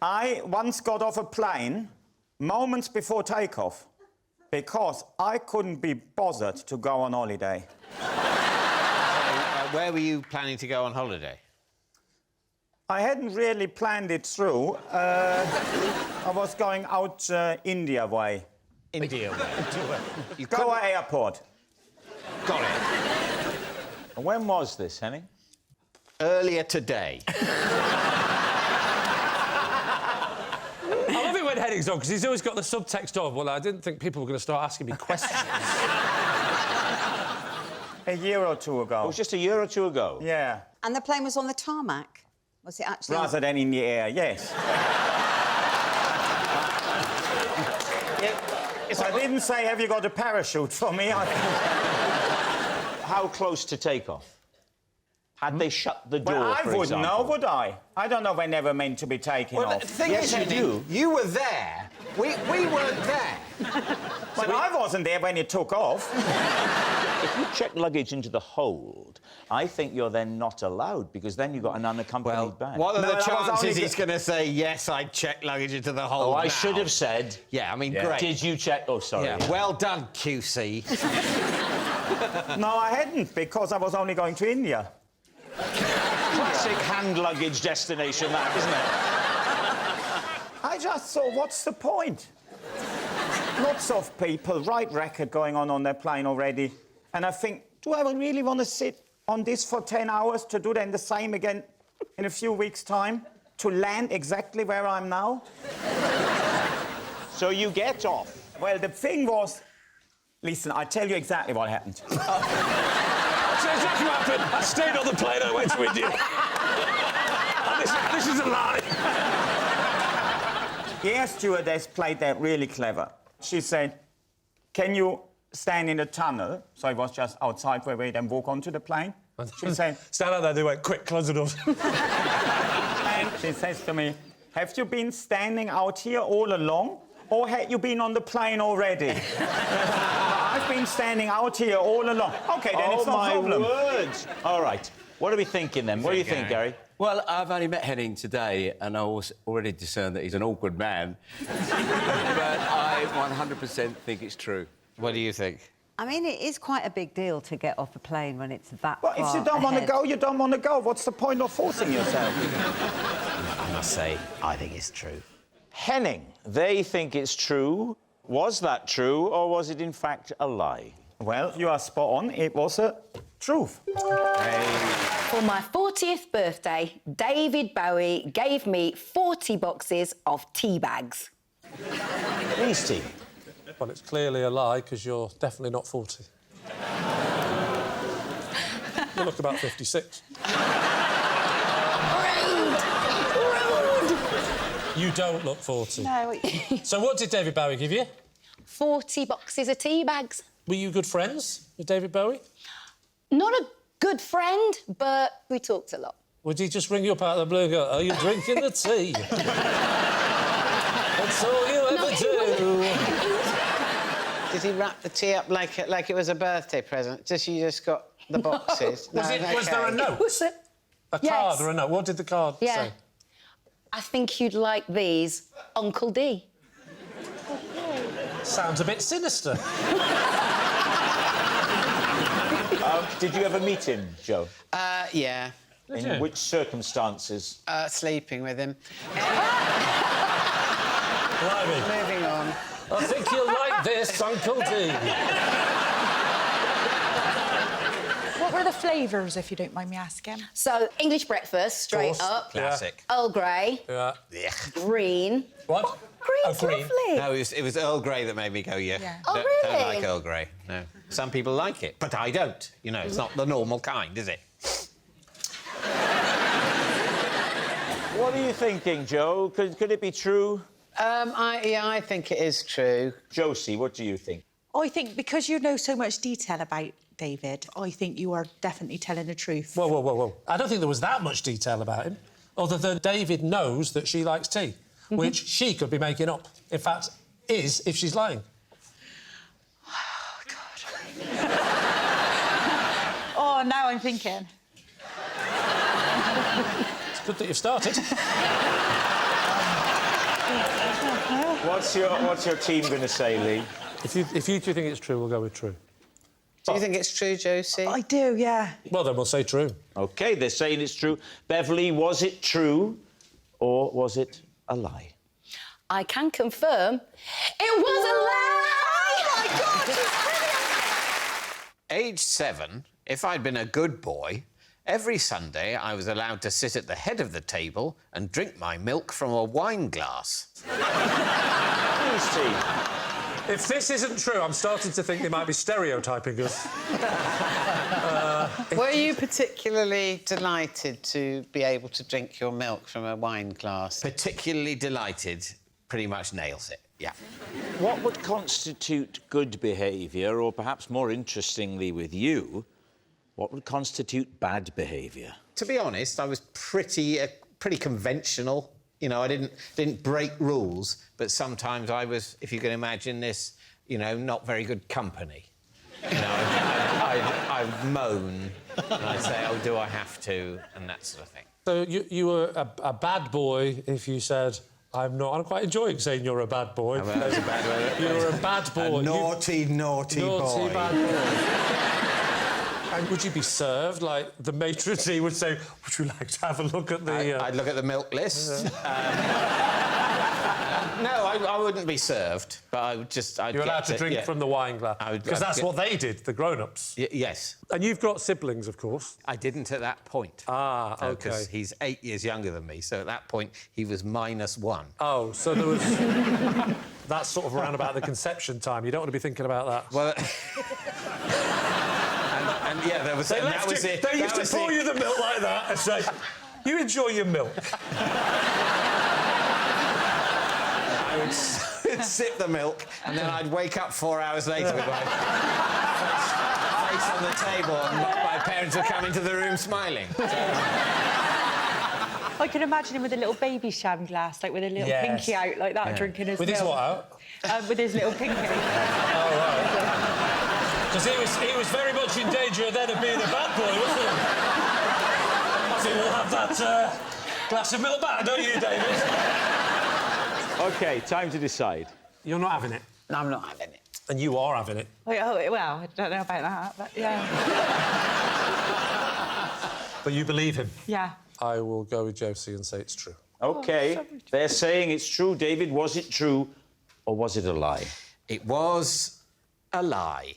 I once got off a plane moments before takeoff because I couldn't be bothered to go on holiday. Where were you planning to go on holiday? I hadn't really planned it through. I was going out India way. India way. Goa airport. Got it. And when was this, Henning? Earlier today. I love it when Henning's on, because he's always got the subtext of, well, I didn't think people were going to start asking me questions. A year or two ago. It was just a year or two ago. Yeah. And the plane was on the tarmac? Was it actually... Rather than in the air, yes. I didn't say, have you got a parachute for me? How close to takeoff? Had they shut the door, Well, I for wouldn't example? know, would I? I don't know when they were meant to be taking Well, off. the thing Yes, is, you do. you were there. We weren't there. Well, I wasn't there when it took off. If you check luggage into the hold, I think you're then not allowed, because then you've got an unaccompanied bag. What are No, the that was chances only he's going to say, yes, I checked luggage into the hold Oh, I now? should have said... Yeah, I mean, great. Did you check... Oh, sorry. Yeah. Well done, QC. No, I hadn't, because I was only going to India. Classic hand luggage destination, that, isn't it? I just thought, what's the point? Lots of people, right record going on their plane already. And I think, do I really want to sit on this for 10 hours to do then the same again in a few weeks' time? To land exactly where I'm now? So you get off. Well, the thing was... Listen, I tell you exactly what happened. That's exactly what happened. I stayed on the plane and I went to India. And this is a lie. The air stewardess played that really clever. She said, can you stand in a tunnel? So I was just outside where we then walk onto the plane. She said... Stand out there, they went, quick, close the doors. And she says to me, have you been standing out here all along? Or had you been on the plane already? I've been standing out here all along. OK, then it's no problem. Oh, my word! All right. What are we thinking, then? What do you think, Gary? Well, I've only met Henning today, and I was already discerned that he's an awkward man. But I 100% think it's true. What do you think? I mean, it is quite a big deal to get off a plane when it's that Well, far if you don't want to ahead. go, you don't want to go. What's the point of forcing yourself? I must say, I think it's true. Henning, they think it's true. Was that true, or was it, in fact, a lie? Well, you are spot on. It was a truth. For my 40th birthday, David Bowie gave me 40 boxes of tea bags. Please, Steve. Well, it's clearly a lie, because you're definitely not 40. You look about 56. You don't look 40. No. So what did David Bowie give you? 40 boxes of tea bags. Were you good friends with David Bowie? Not a good friend, but we talked a lot. Would he just ring you up out of the blue and go, are you drinking the tea? That's all you ever do. Did he wrap the tea up like it was a birthday present? You just got the boxes? Was there a note? Was it? A Yes. card or a note? What did the card say? I think you'd like these, Uncle D. Sounds a bit sinister. Did you ever meet him, Joe? Yeah. In which circumstances? Sleeping with him. Blimey. Moving on. I think you'll like this, Uncle D. What were the flavours, if you don't mind me asking? So, English breakfast, straight Course. up. Classic. Earl Grey. Yeah. Green. What? Green's green. lovely. No, it was Earl Grey that made me go, yeah. Oh, Don't really? like Earl Grey, no. Some people like it, but I don't. You know, it's not the normal kind, is it? What are you thinking, Joe? Could it be true? I think it is true. Josie, what do you think? I think because you know so much detail about David, I think you are definitely telling the truth. Whoa, whoa, whoa, whoa. I don't think there was that much detail about him, other than David knows that she likes tea, which she could be making up. In fact, is if she's lying. Oh, God. Oh, now I'm thinking. It's good that you've started. What's your team going to say, Lee? If you two think it's true, we'll go with true. Do you think it's true, Josie? I do, yeah. Well, then we'll say true. OK, they're saying it's true. Beverley, was it true or was it a lie? I can confirm it was a lie! Oh, my God! Age 7, if I'd been a good boy, every Sunday I was allowed to sit at the head of the table and drink my milk from a wine glass. Please, team. If this isn't true, I'm starting to think they might be stereotyping us. Were you particularly delighted to be able to drink your milk from a wine glass? Particularly delighted, pretty much nails it, yeah. What would constitute good behaviour, or perhaps more interestingly with you, what would constitute bad behaviour? To be honest, I was pretty conventional. You know, I didn't break rules, but sometimes I was, if you can imagine this, you know, not very good company. You know, I'd moan and I'd say, oh, do I have to, and that sort of thing. So you were a bad boy if you said, I'm not. I'm quite enjoying saying you're a bad boy. Well, that's a bad word. You're a bad boy. A naughty boy. Naughty bad boy. And would you be served? Like, the matron d' would say, would you like to have a look at the... I'd look at the milk list. No, I wouldn't be served, but I would just... You're allowed to drink from the wine glass. Because that's what they did, the grown-ups. Yes. And you've got siblings, of course. I didn't at that point. Ah, OK. Because he's 8 years younger than me, so at that point, he was -1. Oh, so there was... That's sort of around about the conception time. You don't want to be thinking about that. Well... and yeah, there was... They used to pour you the milk like that and say, you enjoy your milk. I would sip the milk, and then I'd wake up 4 hours later with my face on the table, and my parents would come into the room smiling. I can imagine him with a little baby sham glass, like with a little pinky out like that, drinking his with milk. With his what out? With his little pinky. Oh, right. Because he was very much in danger then of being a bad boy, wasn't he? I think we'll have that glass of milk back, don't you, David? OK, time to decide. You're not having it? No, I'm not having it. And you are having it? Oh, well, I don't know about that, but yeah. But you believe him? Yeah. I will go with Josie and say it's true. OK, they're saying it's true. David, was it true or was it a lie? It was a lie.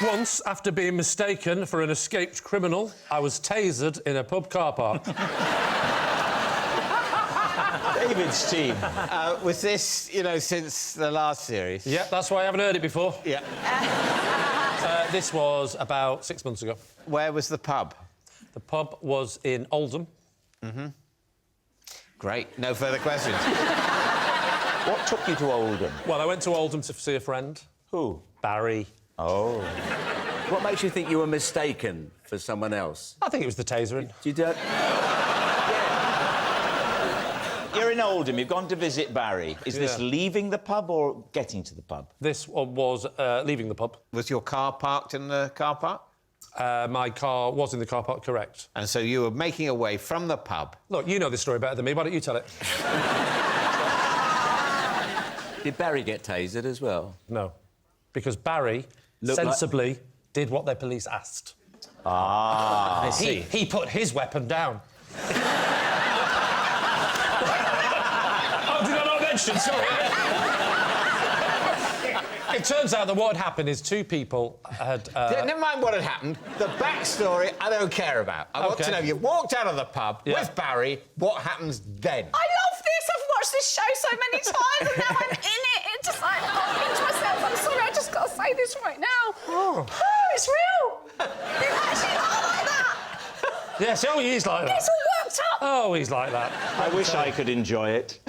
Once, after being mistaken for an escaped criminal, I was tasered in a pub car park. David's team. Was this, you know, since the last series? Yep, that's why I haven't heard it before. Yeah. This was about 6 months ago. Where was the pub? The pub was in Oldham. Great. No further questions. What took you to Oldham? Well, I went to Oldham to see a friend. Who? Barry. Oh. What makes you think you were mistaken for someone else? I think it was the tasering. You don't... You're in Oldham, you've gone to visit Barry. Is this leaving the pub or getting to the pub? This was leaving the pub. Was your car parked in the car park? My car was in the car park, correct. And so you were making away from the pub. Look, you know this story better than me. Why don't you tell it? Did Barry get tasered as well? No. Because Barry sensibly did what their police asked. Ah. I see. He put his weapon down. Oh, did I not mention? Sorry. It turns out that what had happened is two people had... Never mind what had happened. The backstory I don't care about. I want to know, you walked out of the pub with Barry, what happens then? I love this. I've watched this show so many times and now I'm in it. It's just like, I'll pinch myself. I'm sorry, I just got to say this right now. Oh, it's real. You actually are like that. Yes, oh, he's like that. It's all worked up. Oh, he's like that. I wish I could enjoy it.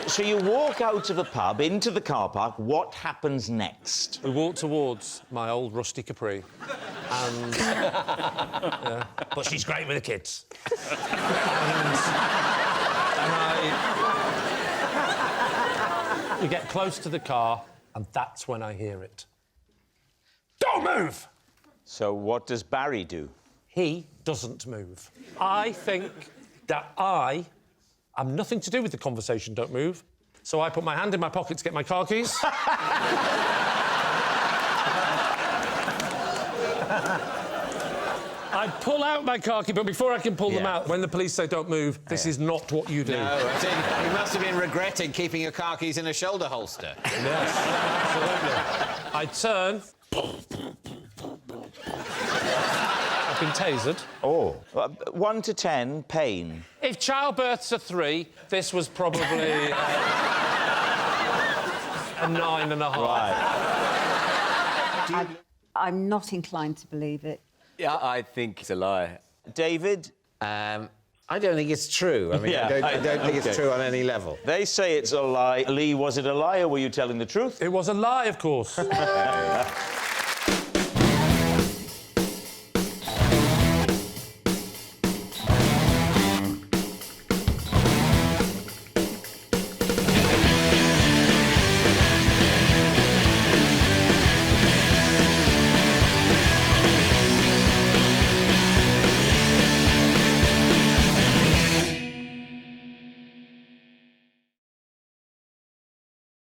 So you walk out of the pub, into the car park. What happens next? We walked towards my old rusty Capri. And... But she's great with the kids. We get close to the car, and that's when I hear it. Don't move! So what does Barry do? He doesn't move. I think that I am nothing to do with the conversation, don't move. So I put my hand in my pocket to get my car keys. I pull out my car key, but before I can pull them out, when the police say don't move, this is not what you do. No, I think you must have been regretting keeping your car keys in a shoulder holster. Yes, absolutely. I turn. I've been tasered. Oh. 1 to 10, pain. If childbirth's a 3, this was probably a 9.5. Right. I'm not inclined to believe it. Yeah, I think it's a lie. David? I don't think it's true. I mean, Yeah, I don't think it's true on any level. They say it's a lie. Lee, was it a lie or were you telling the truth? It was a lie, of course.